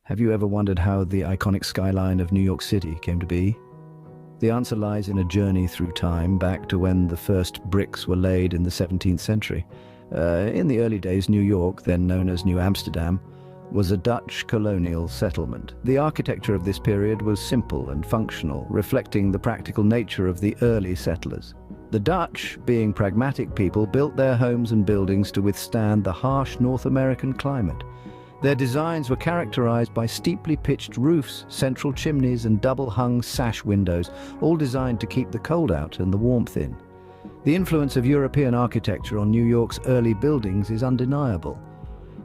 Have you ever wondered how the iconic skyline of New York City came to be? The answer lies in a journey through time back to when the first bricks were laid in the 17th century. In the early days, New York, then known as New Amsterdam, was a Dutch colonial settlement. The architecture of this period was simple and functional, reflecting the practical nature of the early settlers. The Dutch, being pragmatic people, built their homes and buildings to withstand the harsh North American climate. Their designs were characterized by steeply pitched roofs, central chimneys, and double-hung sash windows, all designed to keep the cold out and the warmth in. The influence of European architecture on New York's early buildings is undeniable.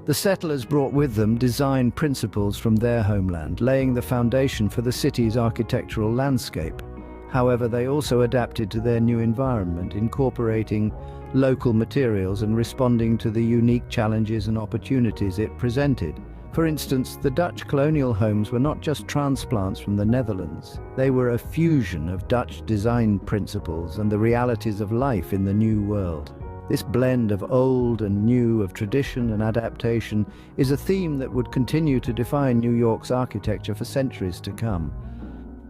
The settlers brought with them design principles from their homeland, laying the foundation for the city's architectural landscape. However, they also adapted to their new environment, incorporating local materials and responding to the unique challenges and opportunities it presented. For instance, the Dutch colonial homes were not just transplants from the Netherlands. They were a fusion of Dutch design principles and the realities of life in the New World. This blend of old and new, of tradition and adaptation, is a theme that would continue to define New York's architecture for centuries to come.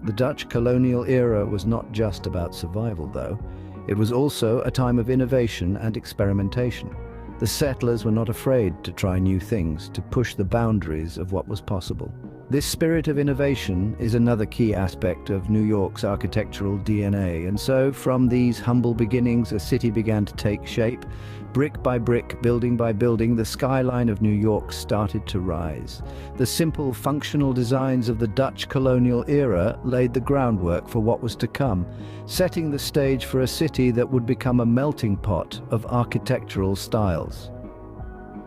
The Dutch colonial era was not just about survival, though. It was also a time of innovation and experimentation. The settlers were not afraid to try new things, to push the boundaries of what was possible. This spirit of innovation is another key aspect of New York's architectural DNA, and so from these humble beginnings a city began to take shape. Brick by brick, building by building, the skyline of New York started to rise. The simple, functional designs of the Dutch colonial era laid the groundwork for what was to come, setting the stage for a city that would become a melting pot of architectural styles.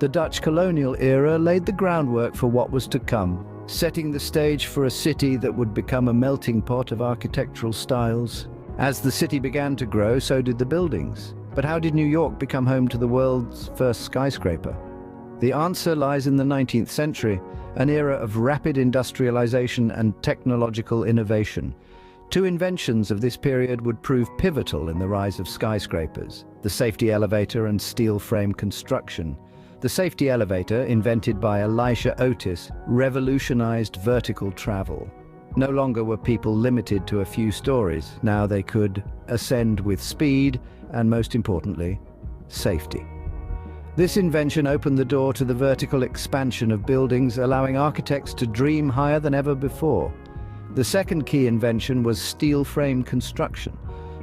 The Dutch colonial era laid the groundwork for what was to come, setting the stage for a city that would become a melting pot of architectural styles. As the city began to grow, so did the buildings. But how did New York become home to the world's first skyscraper? The answer lies in the 19th century, an era of rapid industrialization and technological innovation. Two inventions of this period would prove pivotal in the rise of skyscrapers: the safety elevator and steel frame construction. The safety elevator, invented by Elisha Otis, revolutionized vertical travel. No longer were people limited to a few stories. Now they could ascend with speed and, most importantly, safety. This invention opened the door to the vertical expansion of buildings, allowing architects to dream higher than ever before. The second key invention was steel frame construction.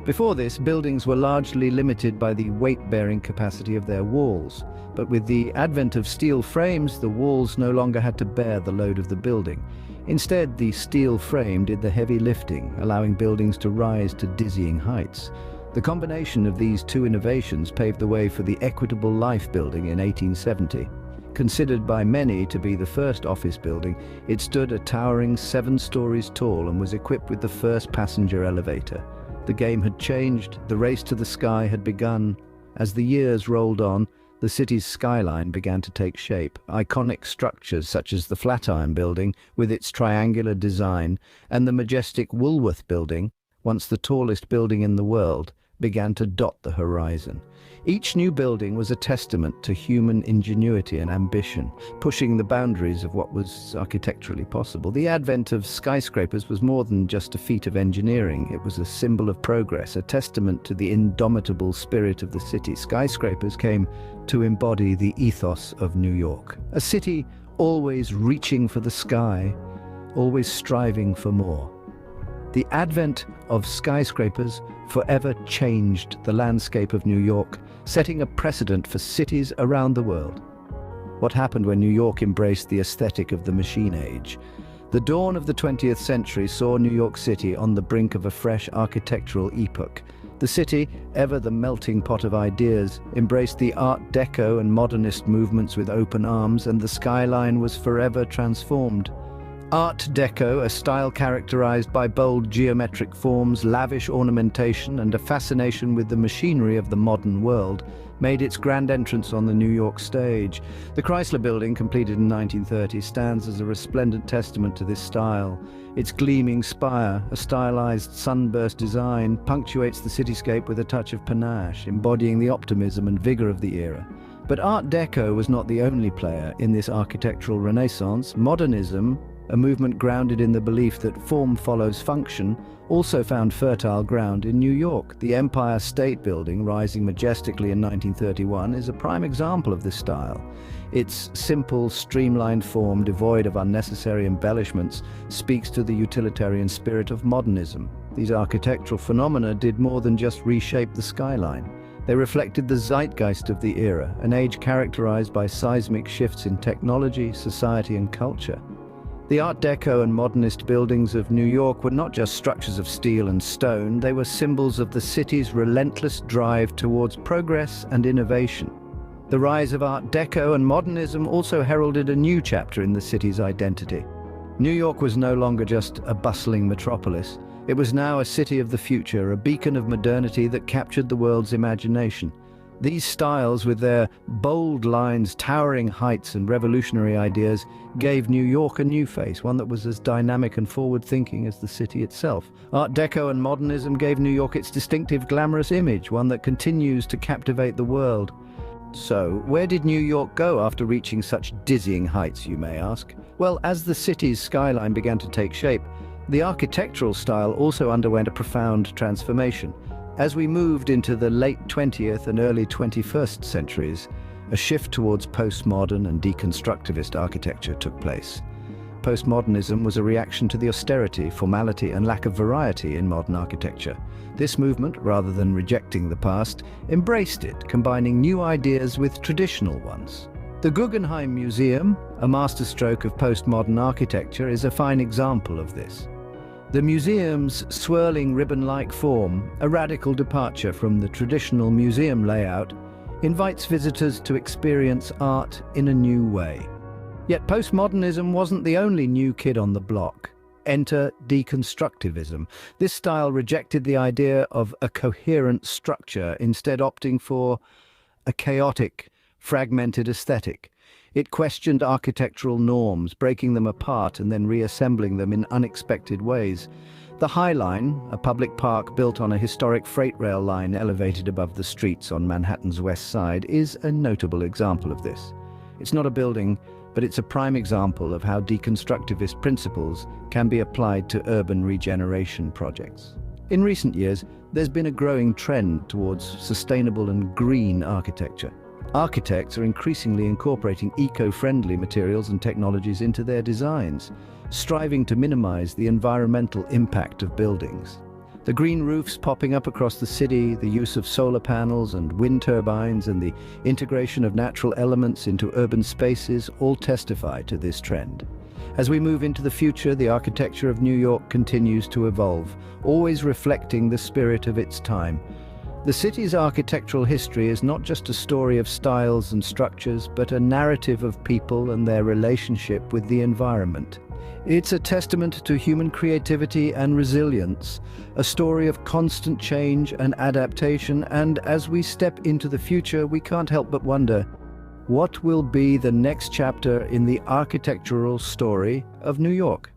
Before this, buildings were largely limited by the weight-bearing capacity of their walls. But with the advent of steel frames, the walls no longer had to bear the load of the building. Instead, the steel frame did the heavy lifting, allowing buildings to rise to dizzying heights. The combination of these two innovations paved the way for the Equitable Life building in 1870. Considered by many to be the first office building, it stood a towering 7 stories tall and was equipped with the first passenger elevator. The game had changed, the race to the sky had begun. As the years rolled on, the city's skyline began to take shape. Iconic structures such as the Flatiron Building, with its triangular design, and the majestic Woolworth Building, once the tallest building in the world, began to dot the horizon. Each new building was a testament to human ingenuity and ambition, pushing the boundaries of what was architecturally possible. The advent of skyscrapers was more than just a feat of engineering. It was a symbol of progress, a testament to the indomitable spirit of the city. Skyscrapers came to embody the ethos of New York, a city always reaching for the sky, always striving for more. The advent of skyscrapers forever changed the landscape of New York, setting a precedent for cities around the world. What happened when New York embraced the aesthetic of the machine age? The dawn of the 20th century saw New York City on the brink of a fresh architectural epoch. The city, ever the melting pot of ideas, embraced the Art Deco and Modernist movements with open arms, and the skyline was forever transformed. Art Deco, a style characterized by bold geometric forms, lavish ornamentation, and a fascination with the machinery of the modern world, made its grand entrance on the New York stage. The Chrysler Building, completed in 1930, stands as a resplendent testament to this style. Its gleaming spire, a stylized sunburst design, punctuates the cityscape with a touch of panache, embodying the optimism and vigor of the era. But Art Deco was not the only player in this architectural renaissance. Modernism, a movement grounded in the belief that form follows function, also found fertile ground in New York. The Empire State Building, rising majestically in 1931, is a prime example of this style. Its simple, streamlined form, devoid of unnecessary embellishments, speaks to the utilitarian spirit of modernism. These architectural phenomena did more than just reshape the skyline. They reflected the zeitgeist of the era, an age characterized by seismic shifts in technology, society, and culture. The Art Deco and modernist buildings of New York were not just structures of steel and stone, they were symbols of the city's relentless drive towards progress and innovation. The rise of Art Deco and modernism also heralded a new chapter in the city's identity. New York was no longer just a bustling metropolis. It was now a city of the future, a beacon of modernity that captured the world's imagination. These styles, with their bold lines, towering heights, and revolutionary ideas, gave New York a new face, one that was as dynamic and forward-thinking as the city itself. Art Deco and modernism gave New York its distinctive, glamorous image, one that continues to captivate the world. So, where did New York go after reaching such dizzying heights, you may ask? Well, as the city's skyline began to take shape, the architectural style also underwent a profound transformation. As we moved into the late 20th and early 21st centuries, a shift towards postmodern and deconstructivist architecture took place. Postmodernism was a reaction to the austerity, formality, and lack of variety in modern architecture. This movement, rather than rejecting the past, embraced it, combining new ideas with traditional ones. The Guggenheim Museum, a masterstroke of postmodern architecture, is a fine example of this. The museum's swirling ribbon-like form, a radical departure from the traditional museum layout, invites visitors to experience art in a new way. Yet postmodernism wasn't the only new kid on the block. Enter deconstructivism. This style rejected the idea of a coherent structure, instead opting for a chaotic, fragmented aesthetic. It questioned architectural norms, breaking them apart and then reassembling them in unexpected ways. The High Line, a public park built on a historic freight rail line elevated above the streets on Manhattan's west side, is a notable example of this. It's not a building, but it's a prime example of how deconstructivist principles can be applied to urban regeneration projects. In recent years, there's been a growing trend towards sustainable and green architecture. Architects are increasingly incorporating eco-friendly materials and technologies into their designs, striving to minimize the environmental impact of buildings. The green roofs popping up across the city, the use of solar panels and wind turbines, and the integration of natural elements into urban spaces all testify to this trend. As we move into the future, the architecture of New York continues to evolve, always reflecting the spirit of its time. The city's architectural history is not just a story of styles and structures, but a narrative of people and their relationship with the environment. It's a testament to human creativity and resilience, a story of constant change and adaptation, and as we step into the future, we can't help but wonder, what will be the next chapter in the architectural story of New York?